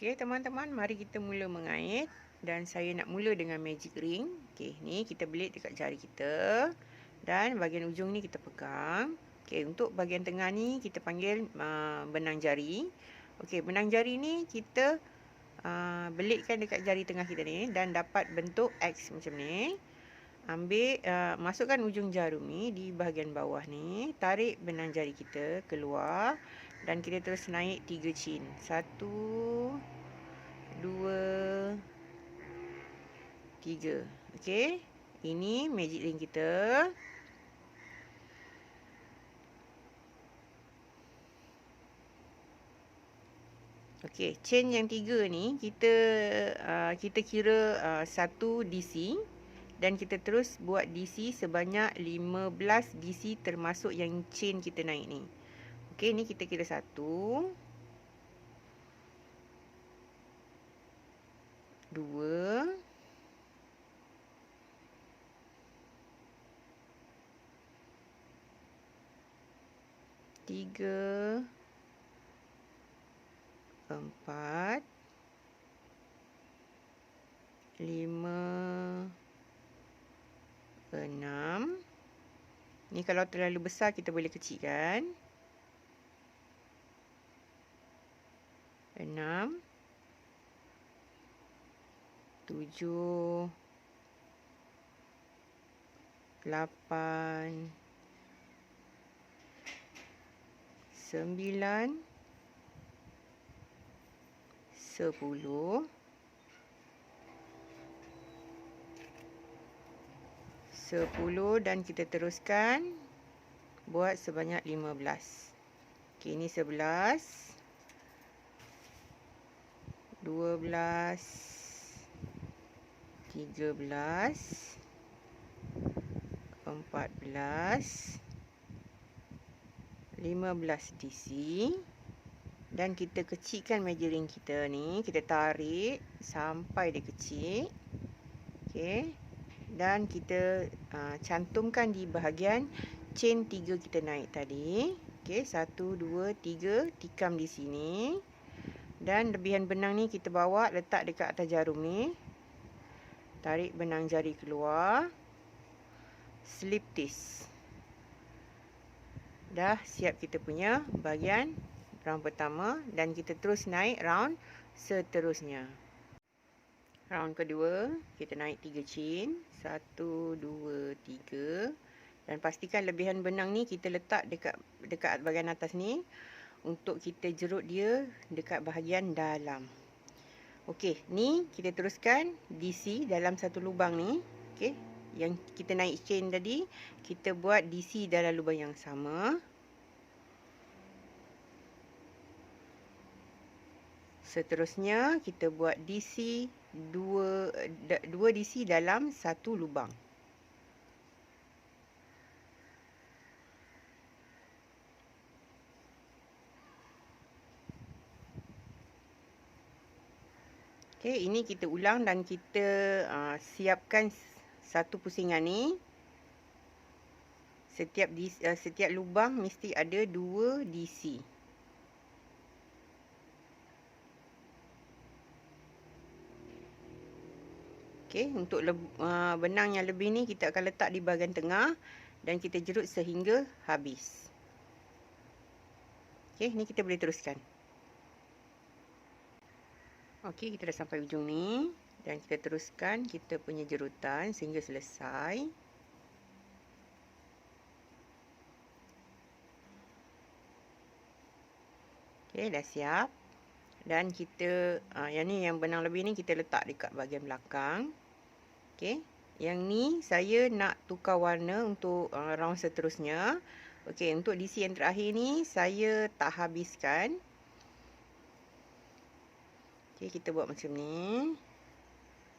Okey, teman-teman, mari kita mula mengait. Dan saya nak mula dengan magic ring. Okey, ni kita belit dekat jari kita. Dan bahagian ujung ni kita pegang. Okey, untuk bahagian tengah ni kita panggil benang jari. Okey, benang jari ni kita belitkan dekat jari tengah kita ni dan dapat bentuk X macam ni. Ambil, masukkan ujung jarum ni di bahagian bawah ni. Tarik benang jari kita keluar. Dan kita terus naik 3 chain. 1, 2, 3. Okey. Ini magic ring kita. Okey, chain yang 3 ni kita kira 1 DC. Dan kita terus buat DC sebanyak 15 DC termasuk yang chain kita naik ni. Okey, ni kita kira 1, 2, 3, 4, 5, 6. Ni kalau terlalu besar kita boleh kecilkan. 6, 7, 8, 9, 10, 10 dan kita teruskan buat sebanyak 15. Okey, ni 11, 12, 13, 14, 15 DC. Dan kita kecilkan magic ring kita ni. Kita tarik sampai dia kecil. Okey. Dan kita cantumkan di bahagian chain 3 kita naik tadi. Okey, 1, 2, 3, tikam di sini. Dan lebihan benang ni kita bawa letak dekat atas jarum ni. Tarik benang jari keluar. Slip stitch. Dah siap kita punya bahagian round pertama dan kita terus naik round seterusnya. Round kedua, kita naik 3 chain. 1, 2, 3. Dan pastikan lebihan benang ni kita letak dekat bahagian atas ni untuk kita jerut dia dekat bahagian dalam. Okey, ni kita teruskan DC dalam satu lubang ni. Okey, yang kita naik chain tadi, kita buat DC dalam lubang yang sama. Seterusnya kita buat DC 2 DC dalam satu lubang. Okey, ini kita ulang dan kita siapkan satu pusingan ni. Setiap lubang mesti ada 2 DC. Okey, untuk benang yang lebih ni kita akan letak di bahagian tengah dan kita jerut sehingga habis. Okey, ni kita boleh teruskan. Okey, kita dah sampai ujung ni dan kita teruskan kita punya jerutan sehingga selesai. Okey, dah siap. Dan kita yang benang lebih ni kita letak dekat bahagian belakang. Okey, yang ni saya nak tukar warna untuk round seterusnya. Okey, untuk DC yang terakhir ni saya tak habiskan. Okey, kita buat macam ni.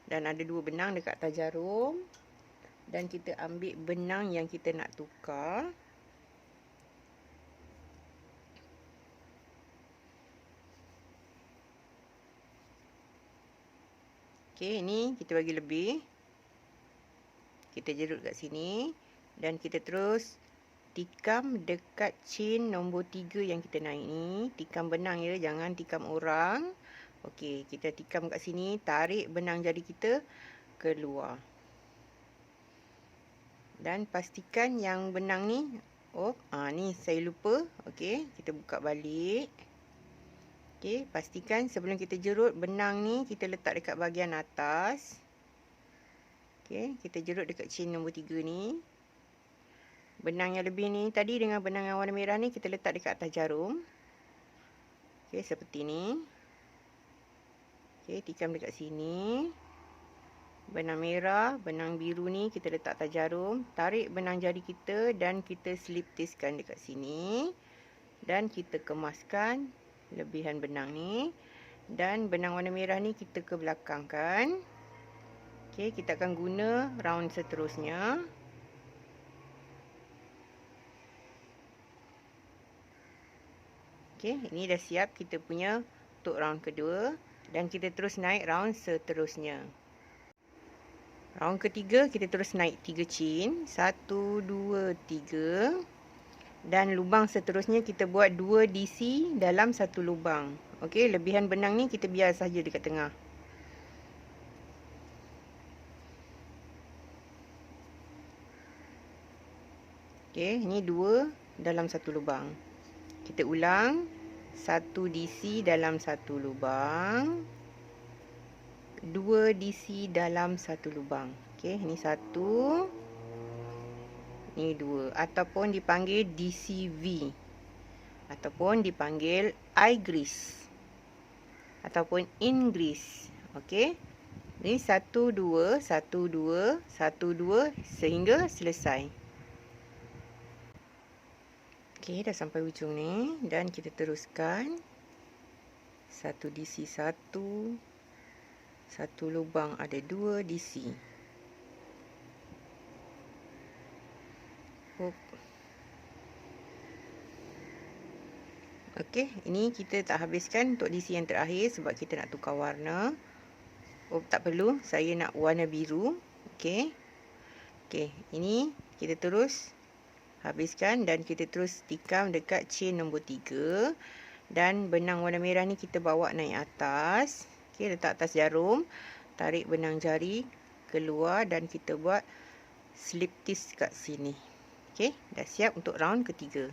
Dan ada 2 benang dekat atas jarum. Dan kita ambil benang yang kita nak tukar. Okey, ni kita bagi lebih. Kita jerut kat sini. Dan kita terus tikam dekat chain nombor 3 yang kita naik ni. Tikam benang ya, jangan tikam orang. Okey, kita tikam kat sini, tarik benang jari kita keluar. Dan pastikan yang benang ni, ni saya lupa. Okey, kita buka balik. Okey, pastikan sebelum kita jerut benang ni kita letak dekat bahagian atas. Okey, kita jerut dekat chain nombor 3 ni. Benang yang lebih ni tadi dengan benang yang warna merah ni kita letak dekat atas jarum. Okey, seperti ni. Okey, tikam dekat sini. Benang merah, benang biru ni kita letak atas jarum. Tarik benang jari kita dan kita slip stitchkan dekat sini. Dan kita kemaskan lebihan benang ni. Dan benang warna merah ni kita ke belakangkan. Okey, kita akan guna round seterusnya. Okey, ini dah siap kita punya untuk round kedua. Dan kita terus naik round seterusnya. Round ketiga kita terus naik 3 chain. 1, 2, 3. Dan lubang seterusnya kita buat 2 DC dalam satu lubang. Okey, lebihan benang ni kita biar saja dekat tengah. Okey, ini 2 dalam satu lubang. Kita ulang. 1 DC dalam satu lubang. 2 DC dalam satu lubang. Okey, ini 1. Ini 2. Ataupun dipanggil DCV. Ataupun dipanggil eye grease. Ataupun in-grease. Okey. Ini 1, 2, 1, 2, 1, 2 sehingga selesai. Okey, dah sampai ujung ni. Dan kita teruskan. 1 DC 1. Satu lubang ada 2 DC. Okey, ini kita tak habiskan untuk DC yang terakhir sebab kita nak tukar warna. Tak perlu, saya nak warna biru. Okey. Okey, ini kita terus habiskan dan kita terus tikam dekat chain nombor 3. Dan benang warna merah ni kita bawa naik atas. Okey, letak atas jarum. Tarik benang jari keluar dan kita buat slip stitch kat sini. Okey, dah siap untuk round ketiga.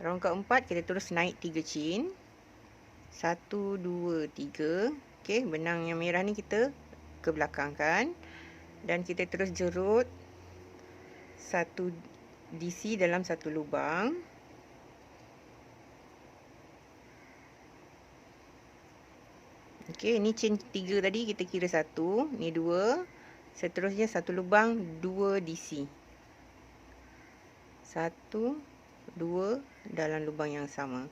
Round keempat kita terus naik 3 chain. 1, 2, 3. Okey, benang yang merah ni kita ke belakangkan. Dan kita terus jerut 1 DC dalam satu lubang. Okey, ini chain 3 tadi kita kira 1. Ni 2. Seterusnya satu lubang 2 DC. 1, 2 dalam lubang yang sama.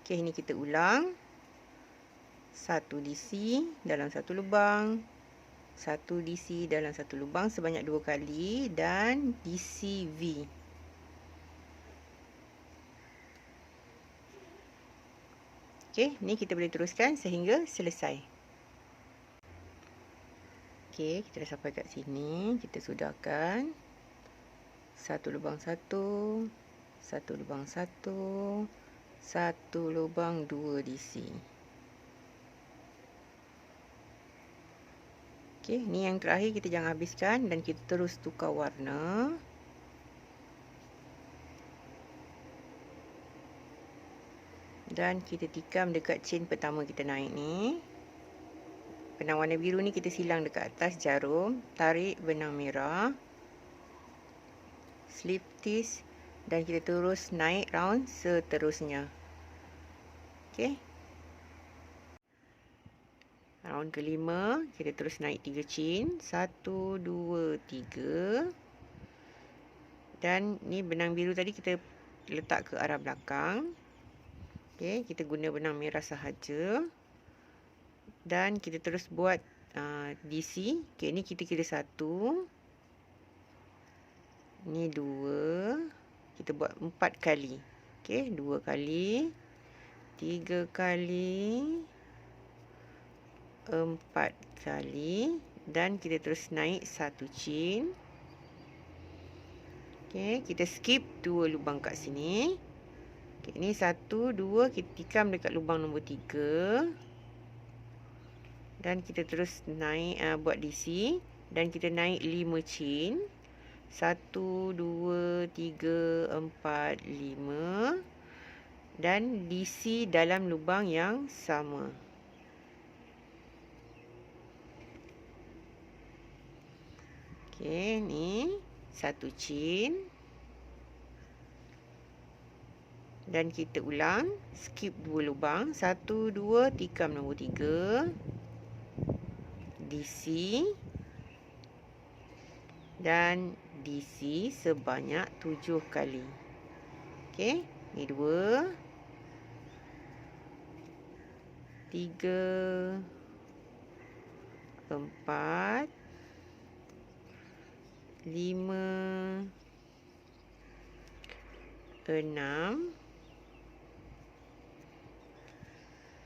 Okey, ini kita ulang. 1 DC dalam satu lubang. 1 DC dalam satu lubang sebanyak 2 kali. Dan DCV. Okey, ni kita boleh teruskan sehingga selesai. Okey, kita dah sampai kat sini. Kita sudahkan. Satu lubang 1. Satu lubang 1. Satu lubang 2 DC. Okey, ni yang terakhir kita jangan habiskan dan kita terus tukar warna. Dan kita tikam dekat chain pertama kita naik ni. Benang warna biru ni kita silang dekat atas jarum. Tarik benang merah. Slip stitch. Dan kita terus naik round seterusnya. Okey. Round kelima, kita terus naik 3 chain. 1, 2, 3. Dan ni benang biru tadi kita letak ke arah belakang. Okey, kita guna benang merah sahaja. Dan kita terus buat DC. Okey, ni kita kira 1. Ni 2. Kita buat 4 kali. Okey, 2 kali. 3 kali. 4 kali. Dan kita terus naik 1 chain. Okey, kita skip 2 lubang kat sini. Okay, ni 1, 2, kita tikam dekat lubang nombor 3. Dan kita terus naik, buat DC. Dan kita naik 5 chain. 1, 2, 3, 4, 5. Dan DC dalam lubang yang sama. Okey, ni 1 chain. Dan kita ulang, skip 2 lubang. 1, 2, tikam nombor 3. DC. Dan DC sebanyak 7 kali. Okey, ni 2, 3, 4, 5, 6,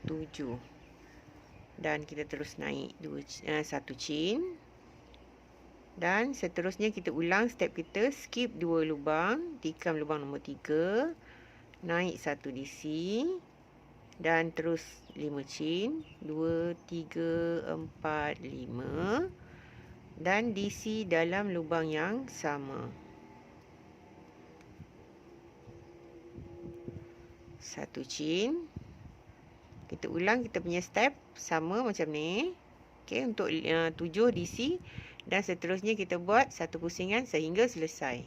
7. Dan kita terus naik 1 chain. Dan seterusnya kita ulang step kita, skip 2 lubang, tikam lubang nombor 3, naik 1 DC, dan terus 5 chain, 2, 3, 4, 5, dan DC dalam lubang yang sama. 1 chain. Kita ulang kita punya step sama macam ni. Okey, untuk 7 DC. Dan seterusnya kita buat satu pusingan sehingga selesai.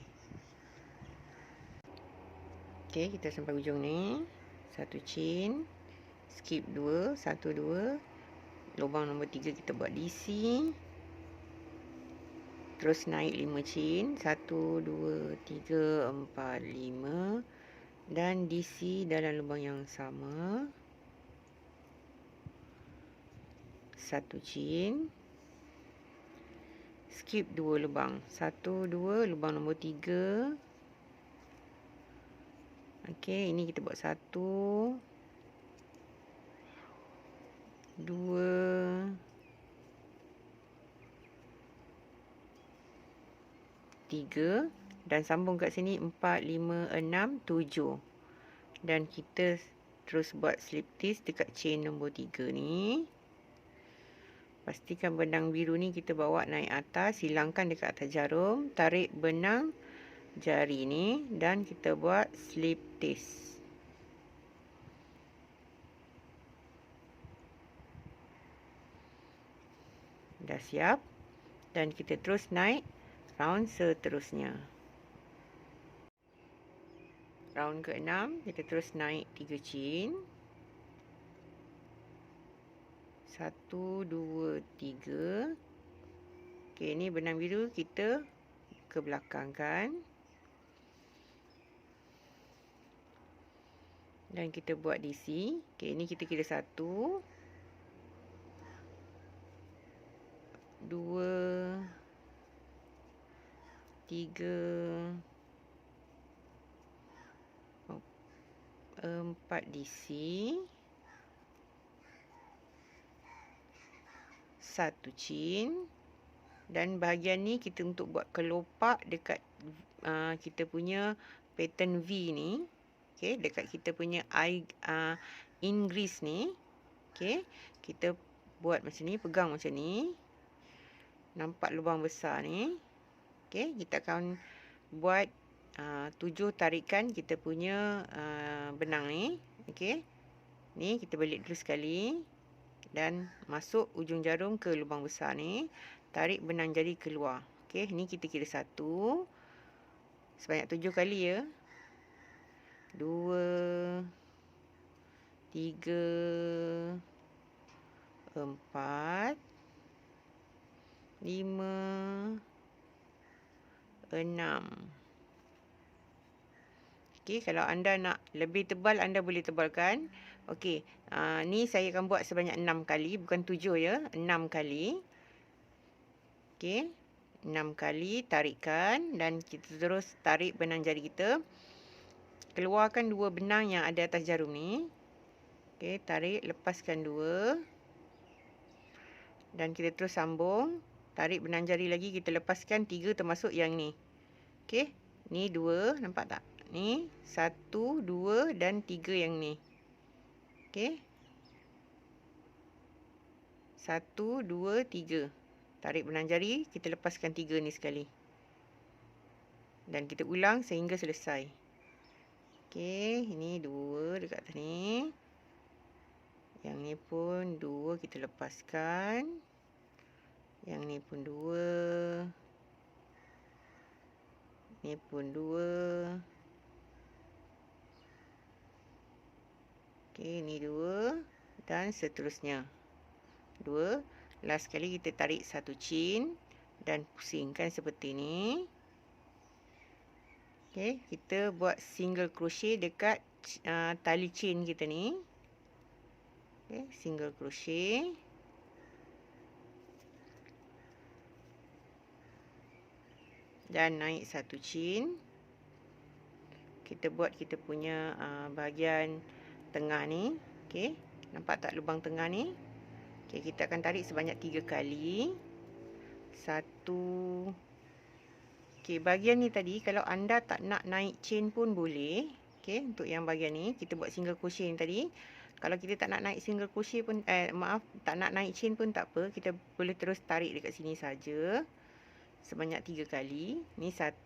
Okey, kita sampai ujung ni. 1 chain. Skip 2. 1, 2. Lubang nombor 3 kita buat DC. Terus naik 5 chain. 1, 2, 3, 4, 5. Dan DC dalam lubang yang sama. 1 chain. Skip 2 lubang. 1, 2, lubang nombor 3. Okey, ini kita buat 1, 2, 3. Dan sambung kat sini 4, 5, 6, 7. Dan kita terus buat slip stitch dekat chain nombor 3 ni. Pastikan benang biru ni kita bawa naik atas, hilangkan dekat atas jarum, tarik benang jari ni dan kita buat slip stitch. Dah siap dan kita terus naik round seterusnya. Round ke-6 kita terus naik 3 chain. 1, 2, 3. Okey, ni benang biru kita ke belakang kan. Dan kita buat DC. Okey, ni kita kira 1, 2, 3, 4 DC. 1 chain. Dan bahagian ni kita untuk buat kelopak dekat kita punya pattern V ni. Okey, dekat kita punya inggris ni. Okey, kita buat macam ni, pegang macam ni. Nampak lubang besar ni. Okey, kita akan buat 7 tarikan kita punya benang ni. Okey, ni kita balik dulu sekali. Dan masuk ujung jarum ke lubang besar ni. Tarik benang jari keluar. Okey, ni kita kira 1. Sebanyak 7 kali ya. 2, 3, 4, 5, 6. Okey, kalau anda nak lebih tebal, anda boleh tebalkan. Okey, ni saya akan buat sebanyak 6 kali, bukan 7 ya, 6 kali. Okey, 6 kali tarikan dan kita terus tarik benang jari kita. Keluarkan 2 benang yang ada atas jarum ni. Okey, tarik, lepaskan 2. Dan kita terus sambung. Tarik benang jari lagi, kita lepaskan 3 termasuk yang ni. Okey, ni 2, nampak tak? ni 1, 2 dan 3 yang ni. Okey. 1, 2, 3. Tarik benang jari, kita lepaskan 3 ni sekali. Dan kita ulang sehingga selesai. Okey, ini 2 dekat atas ni. Yang ni pun 2 kita lepaskan. Yang ni pun 2. Ni pun 2. Okey, ni 2 dan seterusnya. 2. Last sekali kita tarik satu chain dan pusingkan seperti ni. Okey, kita buat single crochet dekat tali chain kita ni. Okey, single crochet. Dan naik satu chain. Kita buat kita punya bahagian tengah ni. Okey, nampak tak lubang tengah ni? Okey, kita akan tarik sebanyak 3 kali. 1. Okey, bahagian ni tadi kalau anda tak nak naik chain pun boleh. Okey, untuk yang bahagian ni kita buat single crochet ni tadi. Kalau kita tak nak naik single crochet pun tak nak naik chain pun tak apa, kita boleh terus tarik dekat sini saja. Sebanyak 3 kali. Ni 1,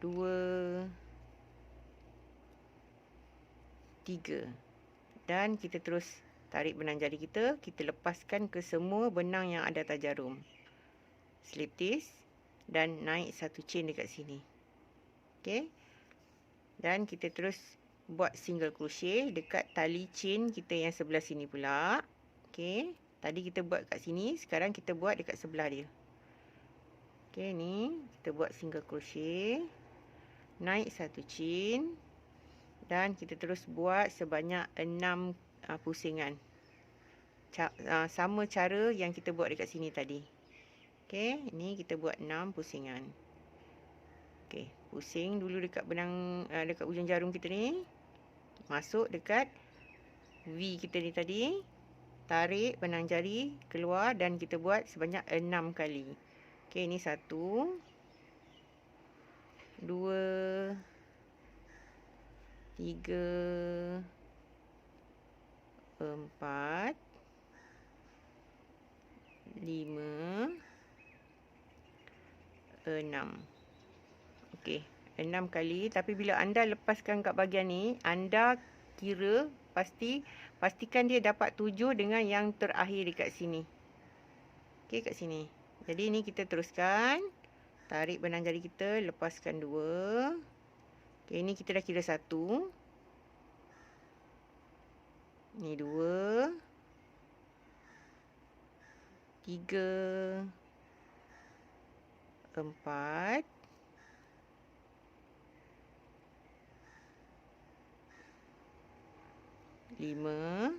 2, 3. Dan kita terus tarik benang jari kita. Kita lepaskan ke semua benang yang ada atas jarum. Slip this. Dan naik satu chain dekat sini. Okey. Dan kita terus buat single crochet dekat tali chain kita yang sebelah sini pula. Okey. Tadi kita buat kat sini, sekarang kita buat dekat sebelah dia. Okey, ni kita buat single crochet, naik satu chain dan kita terus buat sebanyak 6 pusingan. Sama cara yang kita buat dekat sini tadi. Okey, ini kita buat 6 pusingan. Okey, pusing dulu dekat benang dekat ujung jarum kita ni. Masuk dekat V kita ni tadi. Tarik benang jari keluar dan kita buat sebanyak 6 kali. Okey, ini 1, 2, 3, 4, 5, 6. Okey, 6 kali. Tapi bila anda lepaskan kat bahagian ni, anda kira pastikan dia dapat 7 dengan yang terakhir dekat sini. Okey, kat sini. Jadi ni kita teruskan. Tarik benang jari kita, lepaskan 2. Okey, ni kita dah kira 1. Ni 2. 3, 4, 5.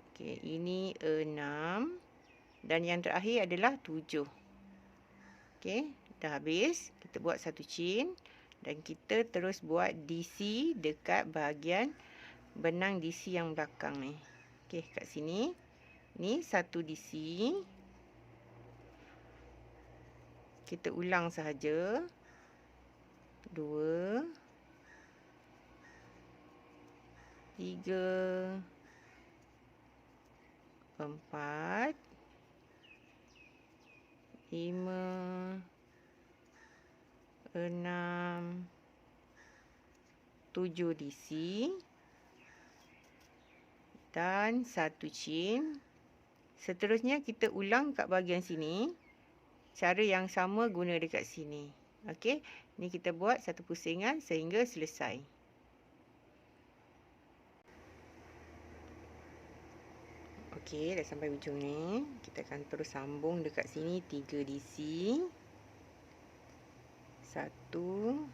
Okey, ini 6 dan yang terakhir adalah 7. Okey, dah habis. Kita buat satu chain dan kita terus buat DC dekat bahagian benang DC yang belakang ni. Okey, kat sini. Ni satu DC. Kita ulang sahaja. 2, 3, 4, 5, 6, 7 DC dan satu chain. Seterusnya kita ulang kat bahagian sini. Cara yang sama guna dekat sini. Okey, ni kita buat satu pusingan sehingga selesai. Okey, dah sampai ujung ni. Kita akan terus sambung dekat sini 3 DC. 1,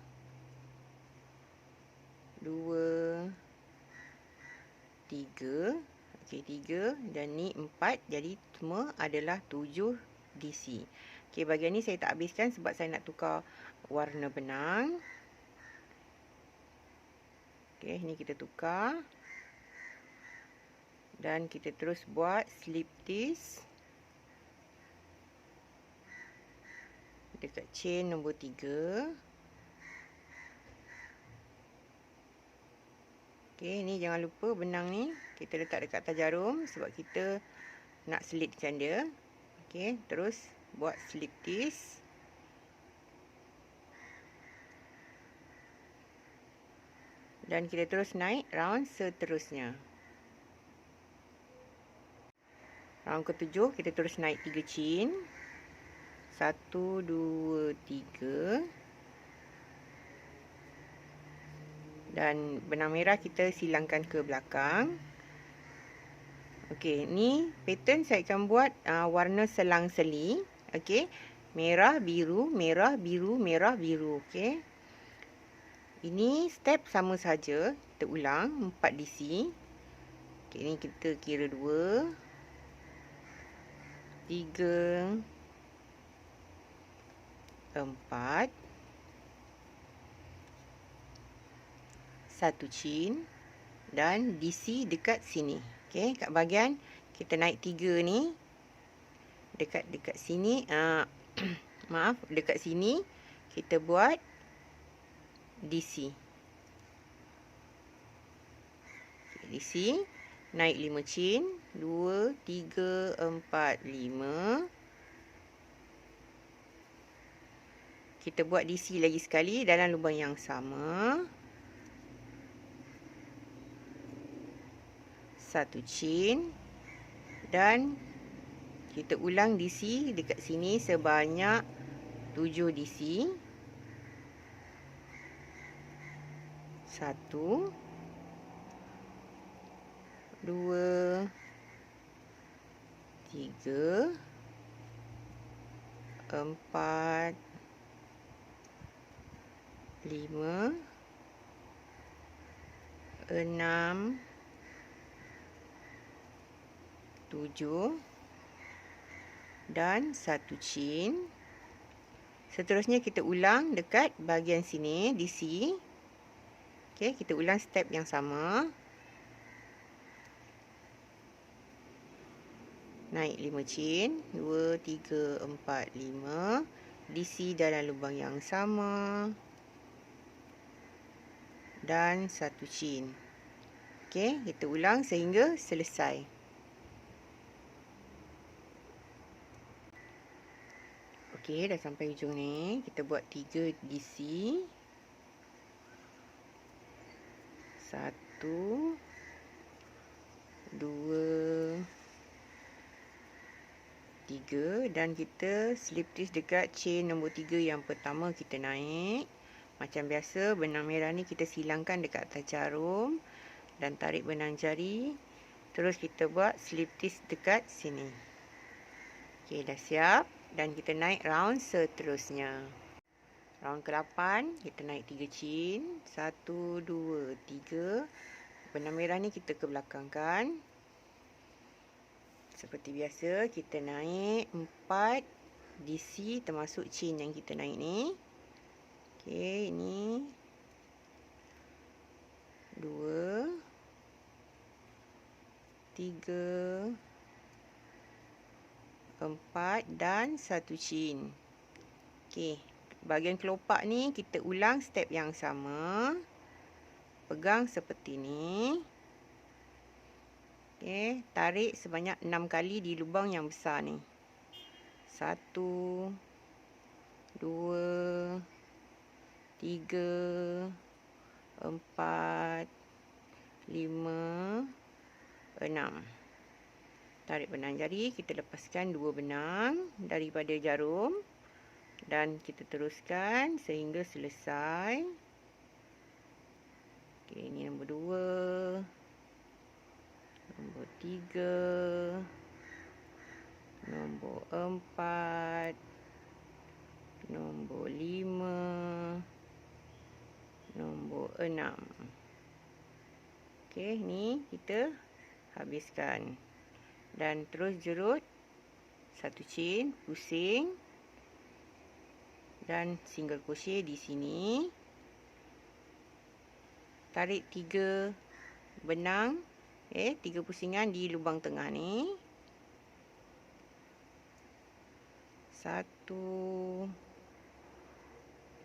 2, 3. Okey, 3 dan ni 4. Jadi semua adalah 7 DC. Okey, bahagian ni saya tak habiskan sebab saya nak tukar warna benang. Okey, ni kita tukar. Dan kita terus buat slip stitch dekat chain nombor 3. Okey, ni jangan lupa benang ni kita letak dekat atas jarum sebab kita nak selitkan dia. Okey, terus buat slip stitch. Dan kita terus naik round seterusnya. Round ke-7 kita terus naik 3 chain. 1 2 3. Dan benang merah kita silangkan ke belakang. Okey, ni pattern saya akan buat warna selang-seli. Okey, merah, biru, merah, biru, merah, biru. Okey. Ini step sama saja. Kita ulang 4 DC. Okey, ni kita kira 2, 3, 4. 1 chain dan DC dekat sini. Okey, kat bahagian kita naik 3 ni dekat sini maaf, dekat sini kita buat DC. DC naik 5 chain, 2 3 4 5. Kita buat DC lagi sekali dalam lubang yang sama. 1 chain dan kita ulang DC dekat sini sebanyak 7 DC. 1 2 3 4 5 6 7 dan 1 chain. Seterusnya kita ulang dekat bahagian sini DC. Okey, kita ulang step yang sama. Naik 5 chain, 2 3 4 5. DC dalam lubang yang sama. Dan 1 chain. Okey, kita ulang sehingga selesai. Okey, dah sampai hujung ni. Kita buat 3 DC. 1 2 3 dan kita slip stitch dekat chain nombor 3 yang pertama kita naik. Macam biasa, benang merah ni kita silangkan dekat atas jarum dan tarik benang jari. Terus kita buat slip stitch dekat sini. Okey, dah siap dan kita naik round seterusnya. Round ke-8 kita naik 3 chain, 1 2 3. Benang merah ni kita ke belakangkan. Seperti biasa kita naik 4 DC termasuk chain yang kita naik ni. Okey, ini 2 3 4 dan 1 chain. Okey, bahagian kelopak ni kita ulang step yang sama. Pegang seperti ni. Okey, tarik sebanyak 6 kali di lubang yang besar ni. 1 2 3 4 5 6. Tarik benang jari, kita lepaskan 2 benang daripada jarum dan kita teruskan sehingga selesai. Okey, ini nombor 2, nombor 3, nombor 4, nombor 5, nombor 6. Okey, ni kita habiskan. Dan terus jerut 1 chain, pusing dan single crochet di sini. Tarik 3 benang, 3 pusingan di lubang tengah ni. 1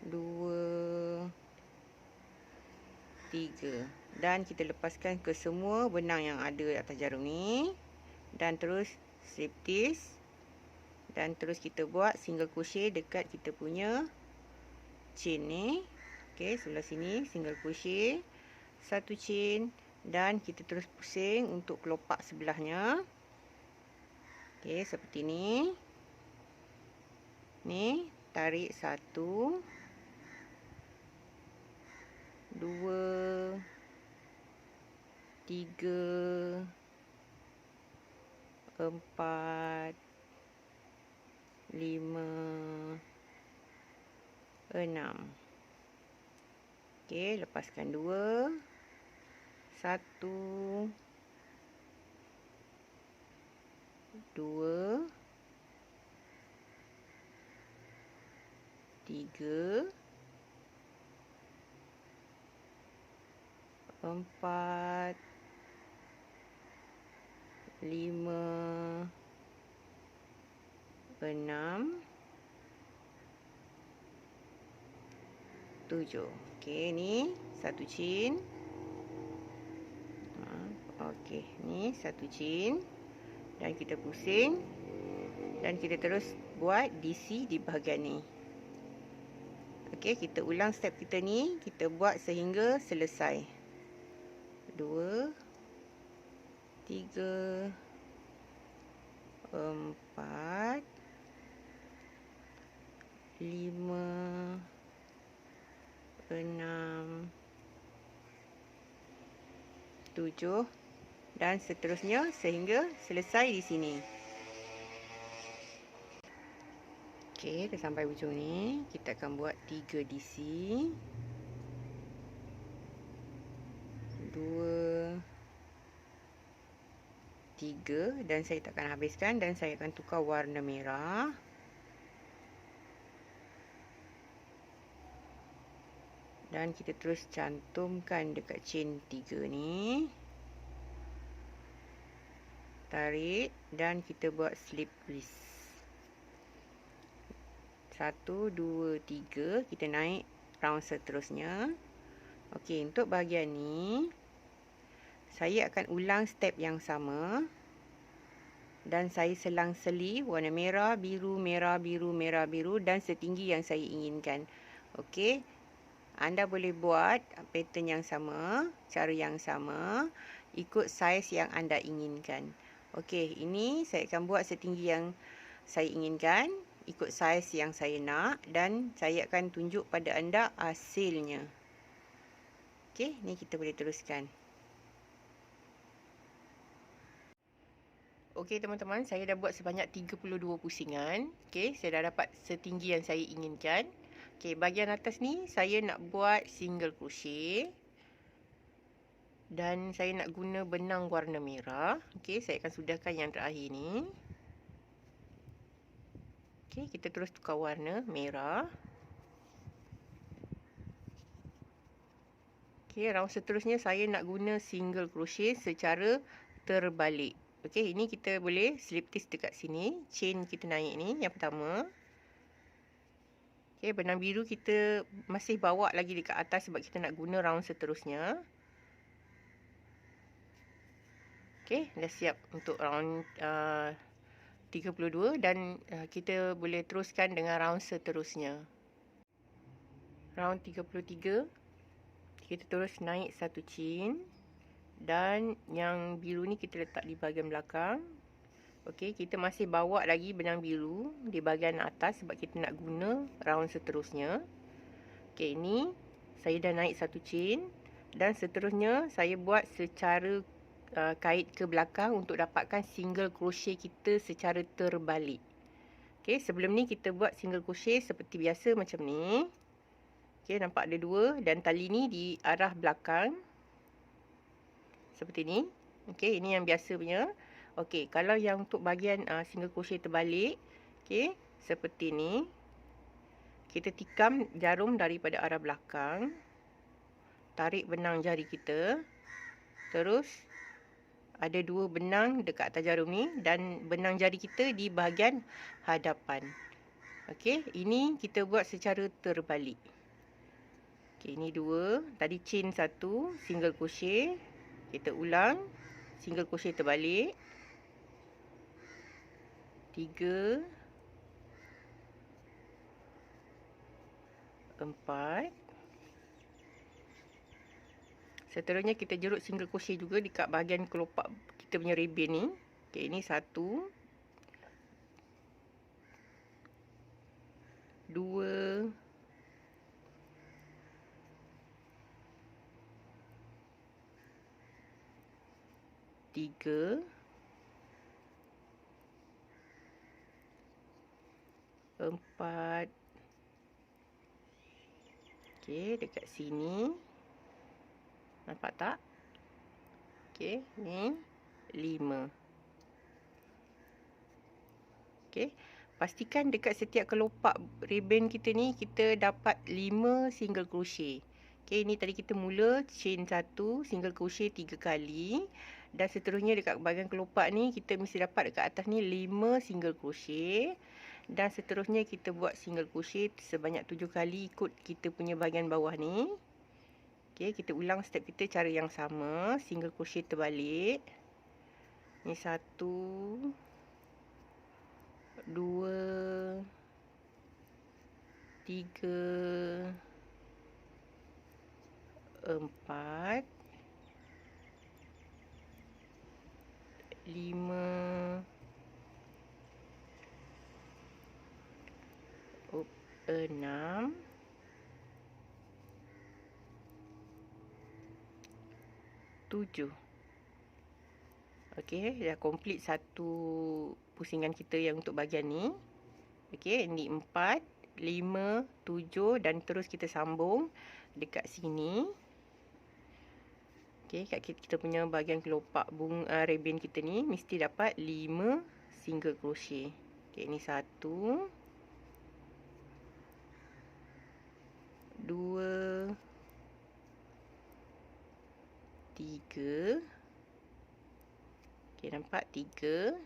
2, 3. Dan kita lepaskan ke semua benang yang ada atas jarum ni. Dan terus slip stitch. Dan terus kita buat single crochet dekat kita punya chain ni. Okey, sebelah sini single crochet. 1 chain. Dan kita terus pusing untuk kelopak sebelahnya. Okey, seperti ni. Ni, tarik 1, 2, 3, 4, 5, 6. Okey, lepaskan 2, 1, 2, 3, 4, 5, 6, 7. Okey, ni 1 chain. Okey, ni 1 chain. Dan kita pusing. Dan kita terus buat DC di bahagian ni. Okey, kita ulang step kita ni. Kita buat sehingga selesai. 2, 3, 4, 5, 6, 7 dan seterusnya sehingga selesai di sini. Okey, dah sampai hujung ni. Kita akan buat 3 DC. 2, 3 dan saya tak akan habiskan dan saya akan tukar warna merah. Dan kita terus cantumkan dekat chain 3 ni. Tarik dan kita buat slip wrist. 1, 2, 3. Kita naik round seterusnya. Okey, untuk bahagian ni saya akan ulang step yang sama. Dan saya selang-seli warna merah, biru, merah, biru, merah, biru dan setinggi yang saya inginkan. Okey. Anda boleh buat pattern yang sama, cara yang sama, ikut saiz yang anda inginkan. Okey, ini saya akan buat setinggi yang saya inginkan, ikut saiz yang saya nak dan saya akan tunjuk pada anda hasilnya. Okey, ni kita boleh teruskan. Okey teman-teman, saya dah buat sebanyak 32 pusingan. Okey, saya dah dapat setinggi yang saya inginkan. Okey, bahagian atas ni saya nak buat single crochet. Dan saya nak guna benang warna merah. Okey, saya akan sudahkan yang terakhir ni. Okey, kita terus tukar warna merah. Okey, round seterusnya saya nak guna single crochet secara terbalik. Okey, ini kita boleh slip stitch dekat sini. Chain kita naik ni yang pertama. Okey, benang biru kita masih bawa lagi dekat atas sebab kita nak guna round seterusnya. Okey, dah siap untuk round 32 dan kita boleh teruskan dengan round seterusnya. Round 33, kita terus naik 1 chain dan yang biru ni kita letak di bahagian belakang. Okey, kita masih bawa lagi benang biru di bahagian atas sebab kita nak guna round seterusnya. Okey, ni saya dah naik 1 chain dan seterusnya saya buat secara kait ke belakang untuk dapatkan single crochet kita secara terbalik. Okey, sebelum ni kita buat single crochet seperti biasa macam ni. Okey, nampak ada 2 dan tali ni di arah belakang. Seperti ni. Okey, ini yang biasa punya. Okey, kalau yang untuk bahagian single crochet terbalik, okey, seperti ni. Kita tikam jarum daripada arah belakang. Tarik benang jari kita. Terus ada 2 benang dekat atas jarum ni dan benang jari kita di bahagian hadapan. Okey, ini kita buat secara terbalik. Okey, ini 2. Tadi chain 1, single crochet. Kita ulang, single crochet terbalik. 3, 4. Seterusnya kita jerut single crochet juga dekat bahagian kelopak kita punya ribbon ni. Okey, ini 1, 2, 3, 4. Okey, dekat sini. Nampak tak? Okey, ni 5. Okey. Pastikan dekat setiap kelopak ribbon kita ni kita dapat 5 single crochet. Okey, ni tadi kita mula chain 1, single crochet 3 kali. Dan seterusnya dekat bahagian kelopak ni kita mesti dapat dekat atas ni 5 single crochet. Dan seterusnya kita buat single crochet sebanyak 7 kali ikut kita punya bahagian bawah ni. Okey, kita ulang step kita cara yang sama, single crochet terbalik. Ni 1, 2, 3, 4, 5, 6, 7. Okey, dah complete satu pusingan kita yang untuk bahagian ni. Okey, ni 4, 5, 7 dan terus kita sambung dekat sini. Okey, kat kita punya bahagian kelopak ribbon kita ni mesti dapat 5 single crochet. Okey, ni 1, 2, 3. Okey, nampak 3.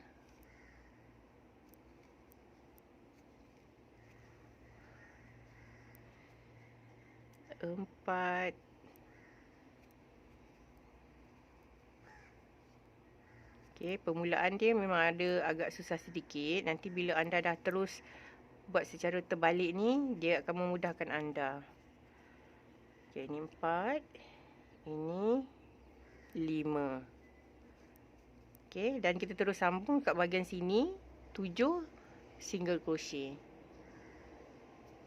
4. Okey, permulaan dia memang ada agak susah sedikit. Nanti bila anda dah terus buat secara terbalik ni, dia akan memudahkan anda. Okey, ini 4. Ini 5. Okey, dan kita terus sambung kat bahagian sini 7 single crochet.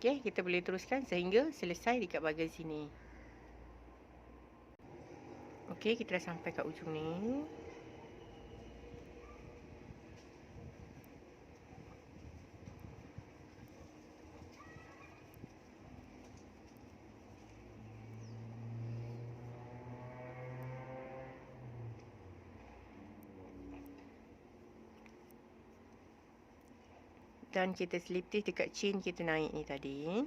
Okey, kita boleh teruskan sehingga selesai dekat bahagian sini. Okey, kita dah sampai kat ujung ni. Dan kita slip stitch dekat chain kita naik ni tadi.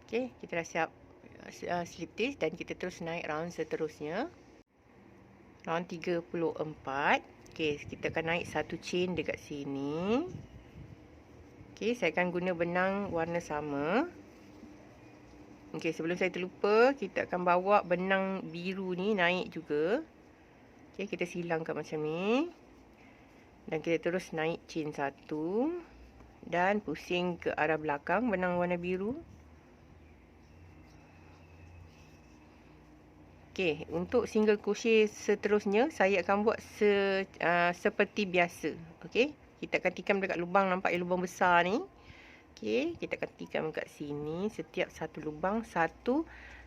Okey, kita dah siap slip stitch dan kita terus naik round seterusnya. Round 34. Okey, kita akan naik satu chain dekat sini. Okey, saya akan guna benang warna sama. Okey, sebelum saya terlupa, kita akan bawa benang biru ni naik juga. Okey, kita silangkan macam ni. Dan kita terus naik chain 1 dan pusing ke arah belakang benang warna biru. Okey, untuk single crochet seterusnya saya akan buat seperti biasa. Okey, kita akan tikam dekat lubang, nampak lubang besar ni. Okey, kita akan tikam kat sini setiap satu lubang satu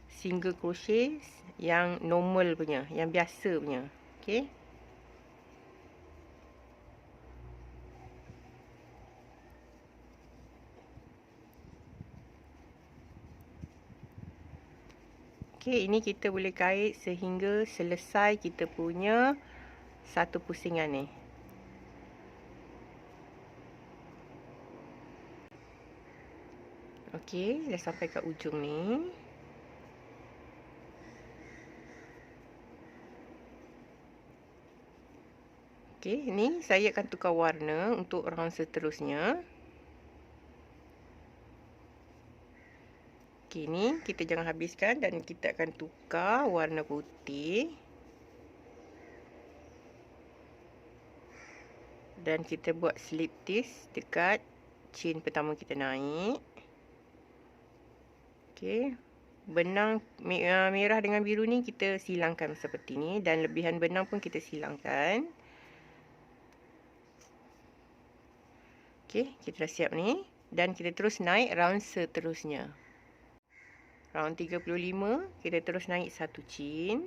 single crochet yang normal punya, yang biasa punya. Okey. Okey, ini kita boleh kait sehingga selesai kita punya satu pusingan ni. Okey, dah sampai kat ujung ni. Okey, ni saya akan tukar warna untuk round seterusnya. Okey, ni kita jangan habiskan dan kita akan tukar warna putih. Dan kita buat slip stitch dekat chain pertama kita naik. Okey. Benang merah dengan biru ni kita silangkan seperti ni dan lebihan benang pun kita silangkan. Okey, kita dah siap ni dan kita terus naik round seterusnya. Round 35 kita terus naik satu chain.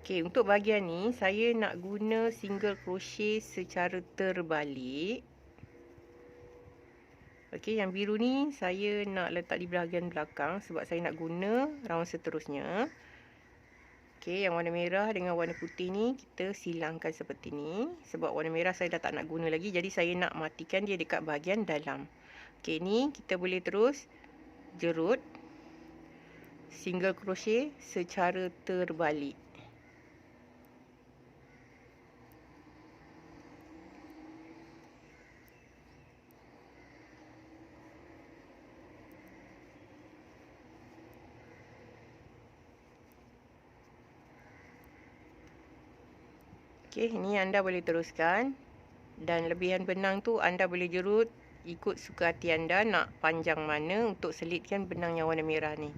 Okey, untuk bahagian ni saya nak guna single crochet secara terbalik. Okey, yang biru ni saya nak letak di bahagian belakang sebab saya nak guna round seterusnya. Okey, yang warna merah dengan warna putih ni kita silangkan seperti ni sebab warna merah saya dah tak nak guna lagi, jadi saya nak matikan dia dekat bahagian dalam. Okey, ni kita boleh terus jerut single crochet secara terbalik. Okey, ni anda boleh teruskan dan lebihan benang tu anda boleh jerut ikut suka hati anda nak panjang mana untuk selitkan benang yang warna merah ni.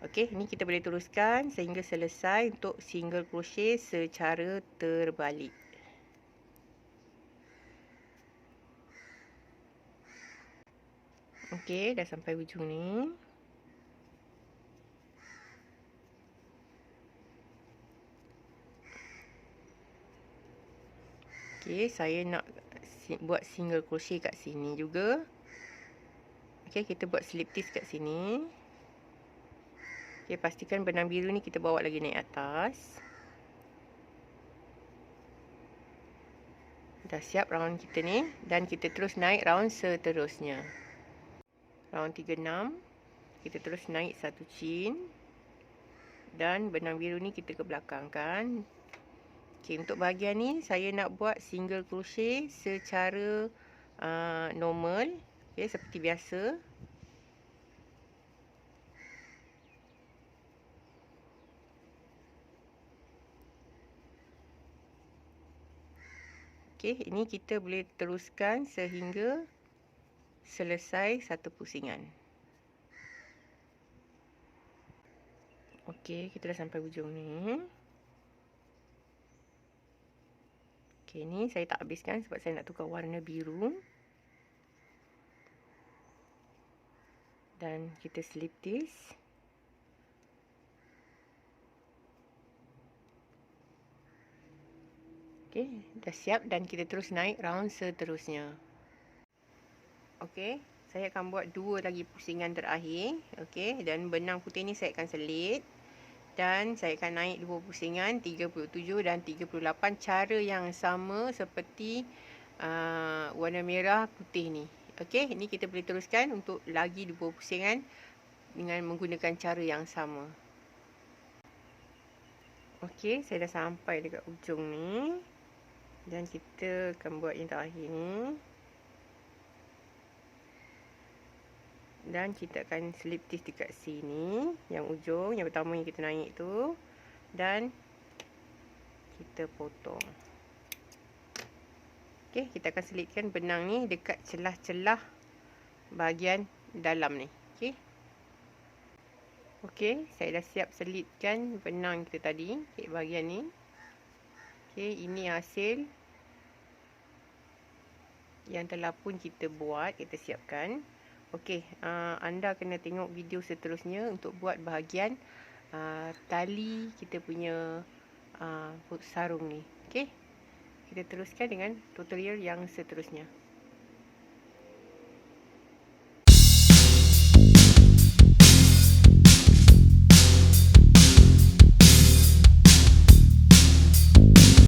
Okey, ni kita boleh teruskan sehingga selesai untuk single crochet secara terbalik. Okey, dah sampai ujung ni. Okey, saya nak buat single crochet kat sini juga. Okey, kita buat slip stitch kat sini. Okey, pastikan benang biru ni kita bawa lagi naik atas. Dah siap round kita ni dan kita terus naik round seterusnya. Round 36 kita terus naik satu chain dan benang biru ni kita ke belakang kan. Okey, untuk bahagian ni saya nak buat single crochet secara normal, okey, seperti biasa. Okey, ini kita boleh teruskan sehingga selesai satu pusingan. Okey, kita dah sampai ujung ni. Okey, ni saya tak habiskan sebab saya nak tukar warna biru. Dan kita slip stitch. Okey, dah siap dan kita terus naik round seterusnya. Okey, saya akan buat dua lagi pusingan terakhir. Okey, dan benang putih ni saya akan selit. Dan saya akan naik dua pusingan 37 dan 38, cara yang sama seperti warna merah putih ni. Okey, ini kita boleh teruskan untuk lagi dua pusingan dengan menggunakan cara yang sama. Okey, saya dah sampai dekat ujung ni dan kita akan buat yang terakhir ni. Dan kita akan slip stitch dekat sini, yang ujung, yang pertama yang kita naik tu, dan kita potong. Okey, kita akan selitkan benang ni dekat celah-celah bahagian dalam ni. Okey. Okey, saya dah siap selitkan benang kita tadi, okey, bahagian ni. Okey, ini hasil yang telah pun kita buat, kita siapkan. Okey, anda kena tengok video seterusnya untuk buat bahagian tali kita punya sarung ni. Okey, kita teruskan dengan tutorial yang seterusnya.